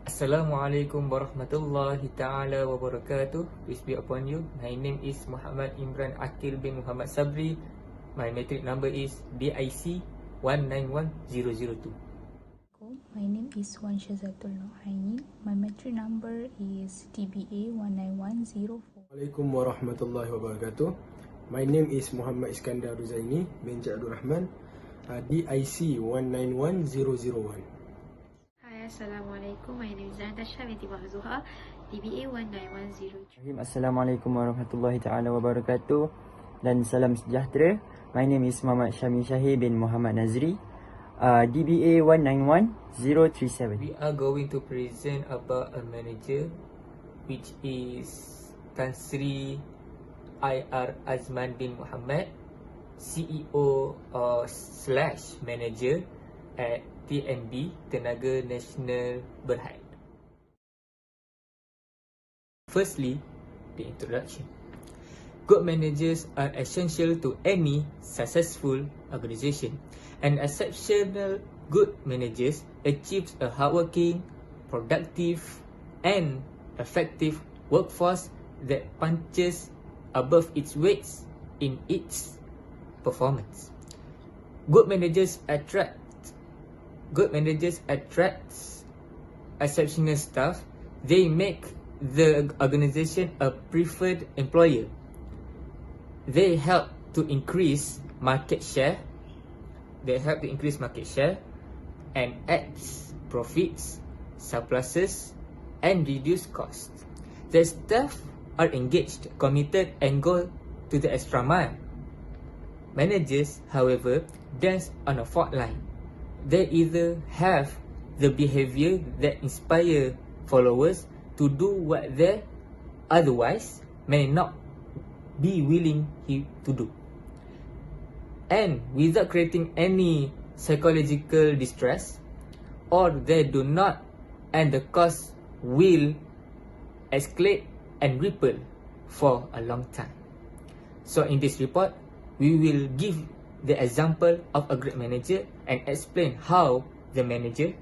Assalamualaikum warahmatullahi ta'ala wabarakatuh. Peace be upon you. My name is Muhammad Imran Akil bin Muhammad Sabri. My metric number is BIC 191002. My name is Wan Shazatul Nohaini. My metric number is TBA 19104. Assalamualaikum warahmatullahi wabarakatuh. My name is Muhammad Iskandar Ruzaini bin Abdul Rahman, DIC 191001. Hi, Assalamualaikum. My name is Natasha binti Mahzuha, DBA 19103. Assalamualaikum warahmatullahi ta'ala wabarakatuh dan salam sejahtera. My name is Muhammad Syami Syahir bin Muhammad Nazri, DBA 191037. We are going to present about a manager which is Tan Sri IR Azman bin Muhammad, CEO slash manager at TNB, Tenaga Nasional Berhad. Firstly, the introduction. Good managers are essential to any successful organization. An exceptional good managers achieves a hardworking, productive, and effective workforce that punches above its weights in its performance. Good managers attract exceptional staff. They make the organization a preferred employer. They help to increase market share. And add profits, surpluses, and reduce costs. The staff are engaged, committed, and go to the extra mile. Managers, however, dance on a fault line. They either have the behavior that inspire followers to do what they otherwise may not be willing to do, and without creating any psychological distress, or they do not, and the cost will escalate and ripple for a long time. So in this report, we will give the example of a great manager and explain how the manager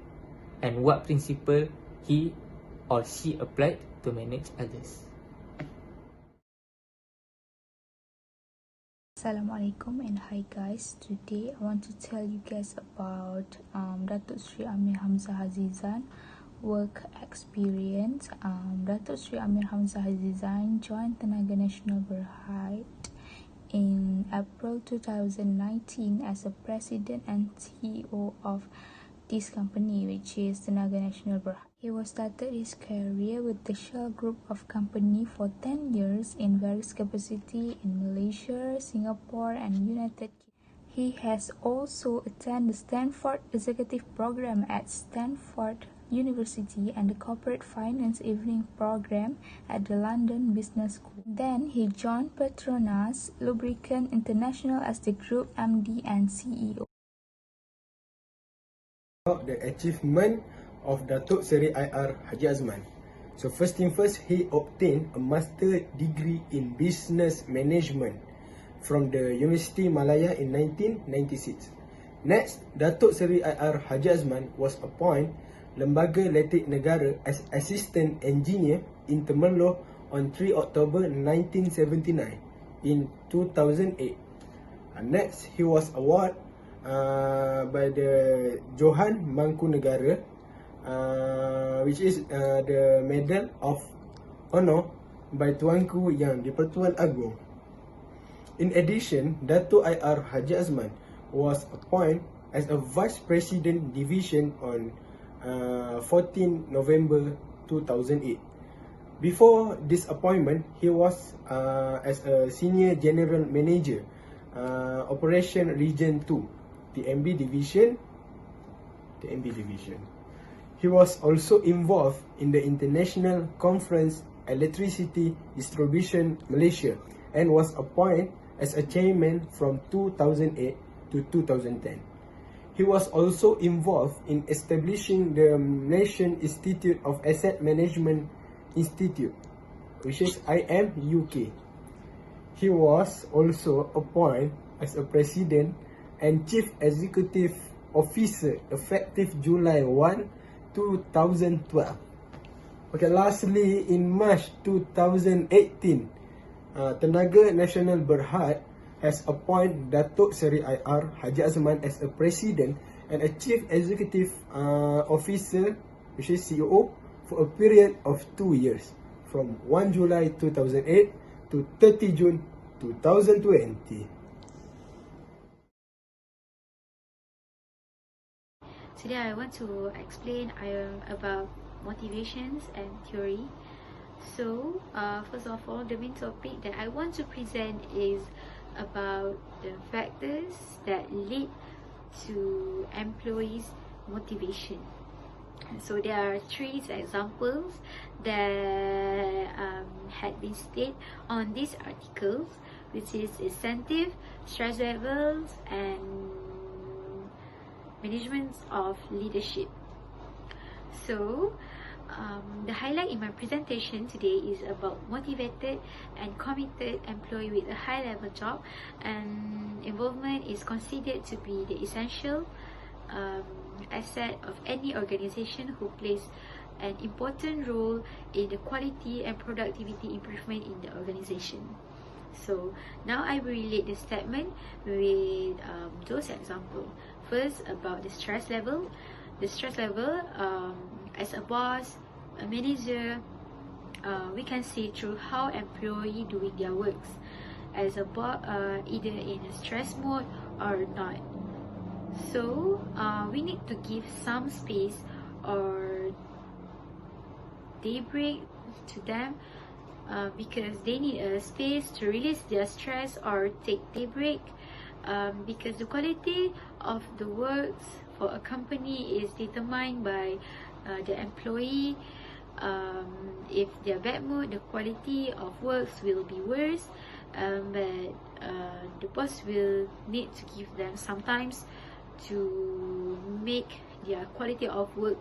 and what principle he or she applied to manage others. Assalamualaikum and hi guys. Today I want to tell you guys about Datuk Sri Amir Hamzah Azizan work experience. Datuk Sri Amir Hamzah Azizan joined Tenaga Nasional Berhad in April 2019 as a president and CEO of this company, which is Tenaga Nasional Berhad. He was started his career with the Shell Group of company for 10 years in various capacity in Malaysia, Singapore, and United Kingdom. He has also attended the Stanford Executive Program at Stanford University and the Corporate Finance Evening Program at the London Business School. Then he joined Petronas Lubricant International as the Group MD and CEO. The achievement of Datuk Seri IR Haji Azman. So first thing first, he obtained a master degree in business management from the University Malaya in 1996. Next, Datuk Seri IR Haji Azman was appointed Lembaga Elektrik Negara as Assistant Engineer in Temerloh on 3 October 1979 in 2008. Next, he was awarded by the Johan Mangkunegara, which is the Medal of Honor by Tuanku Yang di-Pertuan Agong. In addition, Datuk IR Haji Azman was appointed as a Vice President Division on 14 November 2008. Before this appointment, he was as a Senior General Manager, Operation Region 2, TNB Division. He was also involved in the International Conference Electricity Distribution Malaysia and was appointed as a chairman from 2008 to 2010. He was also involved in establishing the Malaysian Institute of Asset Management Institute, which is IMUK. He was also appointed as a President and Chief Executive Officer effective July 1, 2012. Okay, lastly, in March 2018, Tenaga Nasional Berhad has appointed Datuk Seri IR Haji Azman as a President and a Chief Executive Officer, which is CEO, for a period of 2 years, from 1 July 2008 to 30 June 2020. Today I want to explain about motivations and theory. So, first of all, the main topic that I want to present is about the factors that lead to employees' motivation. So there are 3 examples that had been stated on these articles, which is incentive, stress levels, and management of leadership. So the highlight in my presentation today is about motivated and committed employee with a high level job, and involvement is considered to be the essential asset of any organization who plays an important role in the quality and productivity improvement in the organization. So now I will relate the statement with those examples. First, about the stress level. The stress level, as a boss, a manager, we can see through how employee doing their works as a boss, either in a stress mode or not. So we need to give some space or daybreak to them, because they need a space to release their stress or take daybreak, because the quality of the works for a company is determined by the employee. If they're bad mood, the quality of works will be worse, but the boss will need to give them some time to make their quality of work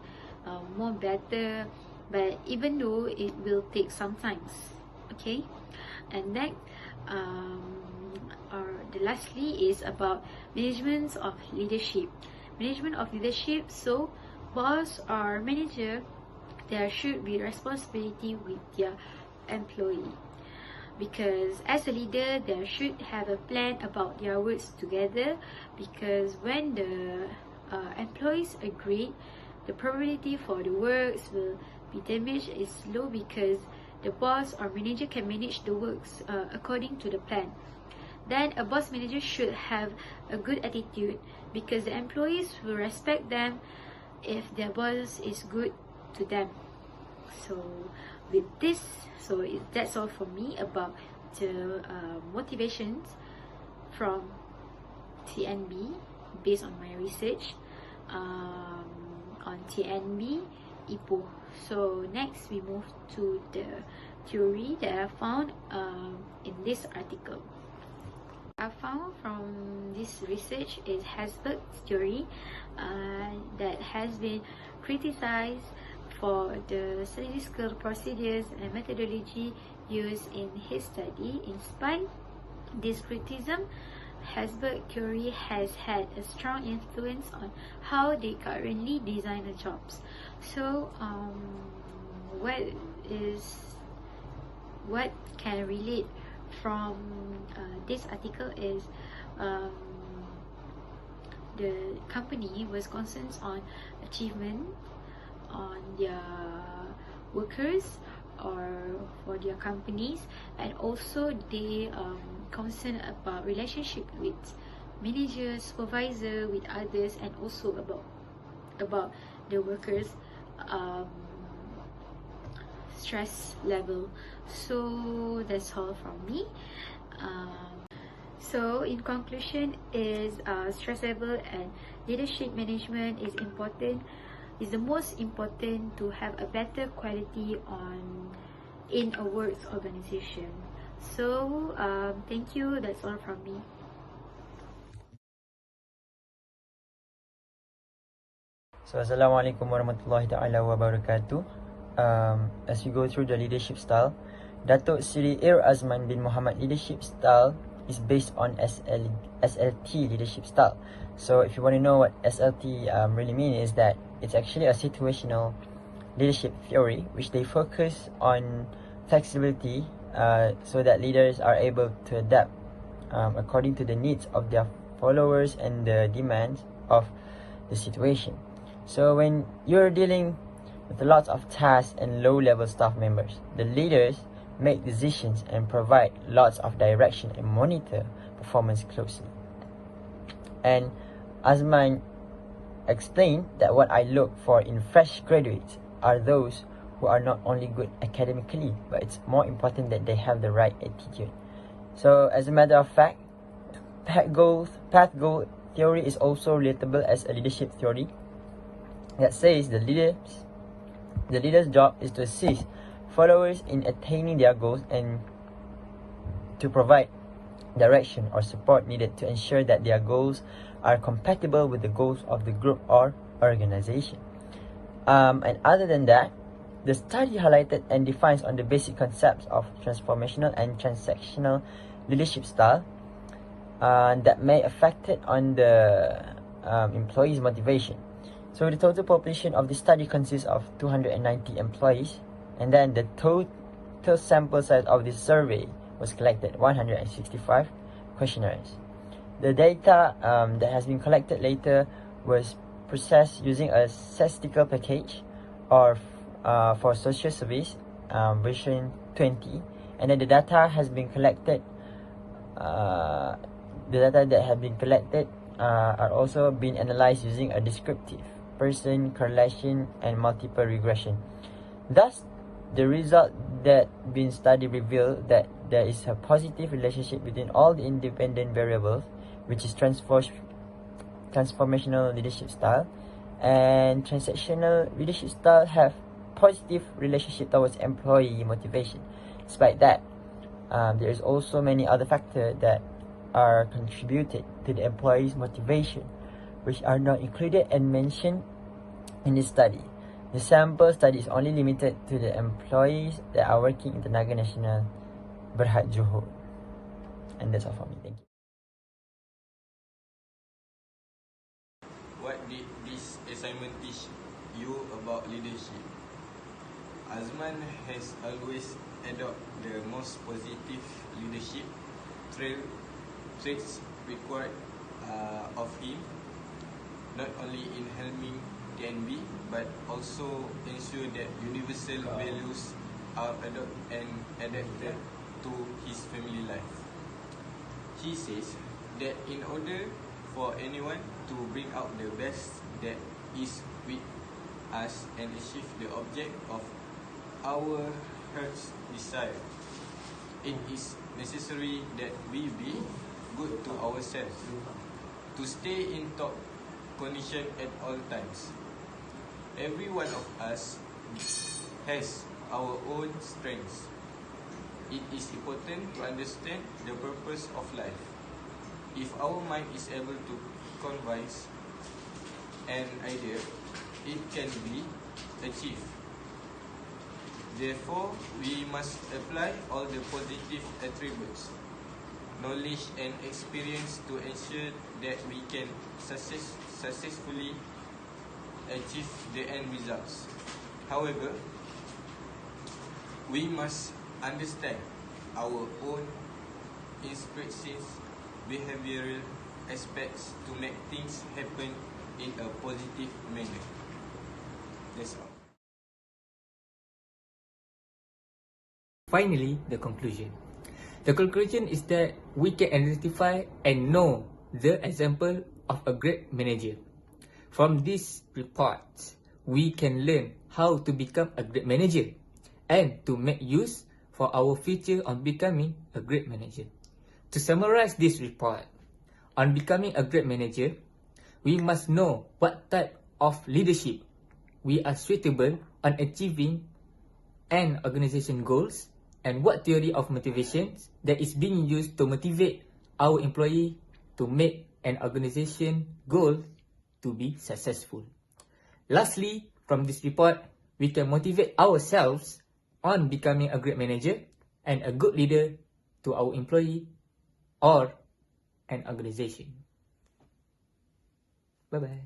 more better, but even though it will take some time. Okay, and then the lastly is about management of leadership. Management of leadership. So boss or manager, there should be responsibility with their employee, because as a leader there should have a plan about their works together, because when the employees agree, the probability for the works will be damaged is low, because the boss or manager can manage the works according to the plan. Then a boss manager should have a good attitude, because the employees will respect them if their boss is good to them. So with this, that's all for me about the motivations from TNB based on my research on TNB Ipoh. So next we move to the theory that I found in this article. I found from this research is Hasberg's theory that has been criticized for the statistical procedures and methodology used in his study. In spite of this criticism, Hasberg theory has had a strong influence on how they currently design the jobs. So what can relate from this article is the company was concerned on achievement on their workers or for their companies, and also they concerned about relationship with manager, supervisor, with others, and also about the workers stress level. So that's all from me. So in conclusion is stress level and leadership management is important, is the most important to have a better quality in a works organization. So thank you, that's all from me. So Assalamualaikum warahmatullahi ta'ala wabarakatuh. As we go through the leadership style, Datuk Seri Azman bin Muhammad leadership style is based on SLT leadership style. So if you want to know what SLT really means, is that it's actually a situational leadership theory, which they focus on flexibility so that leaders are able to adapt according to the needs of their followers and the demands of the situation. So when you're dealing with lots of tasks and low-level staff members, the leaders make decisions and provide lots of direction and monitor performance closely. And Azman explained that what I look for in fresh graduates are those who are not only good academically, but it's more important that they have the right attitude. So as a matter of fact, path goal theory is also relatable as a leadership theory that says the leader's job is to assist followers in attaining their goals and to provide direction or support needed to ensure that their goals are compatible with the goals of the group or organization. And other than that, the study highlighted and defines on the basic concepts of transformational and transactional leadership style that may affect it on the employees' motivation. So the total population of the study consists of 290 employees, and then the total sample size of this survey was collected 165 questionnaires. The data that has been collected later was processed using a statistical package or for social service version 20, and then the data has been collected. The data that have been collected are also being analyzed using a descriptive, person, correlation, and multiple regression. Thus, the result that been studied revealed that there is a positive relationship between all the independent variables, which is transformational leadership style and transactional leadership style have positive relationship towards employee motivation. Despite that, there is also many other factors that are contributed to the employee's motivation, which are not included and mentioned in this study. The sample study is only limited to the employees that are working in the Tenaga Nasional Berhad Johor. And that's all for me. Thank you. What did this assignment teach you about leadership? Azman has always adopted the most positive leadership traits required of him, not only in helping TNB, but also ensure that universal values are adopted and adapted to his family life. He says that in order for anyone to bring out the best that is with us and achieve the object of our heart's desire, it is necessary that we be good to ourselves, to stay in top condition at all times. Every one of us has our own strengths. It is important to understand the purpose of life. If our mind is able to convince an idea, it can be achieved. Therefore, we must apply all the positive attributes, knowledge and experience to ensure that we can successfully achieve the end results. However, we must understand our own inspirations, behavioral aspects to make things happen in a positive manner. That's all. Finally, the conclusion. The conclusion is that we can identify and know the example of a great manager. From this report, we can learn how to become a great manager and to make use for our future on becoming a great manager. To summarize this report, on becoming a great manager, we must know what type of leadership we are suitable on achieving an organization goals and what theory of motivation that is being used to motivate our employee to make an organization goal to be successful. Lastly, from this report, we can motivate ourselves on becoming a great manager and a good leader to our employee or an organization. Bye-bye.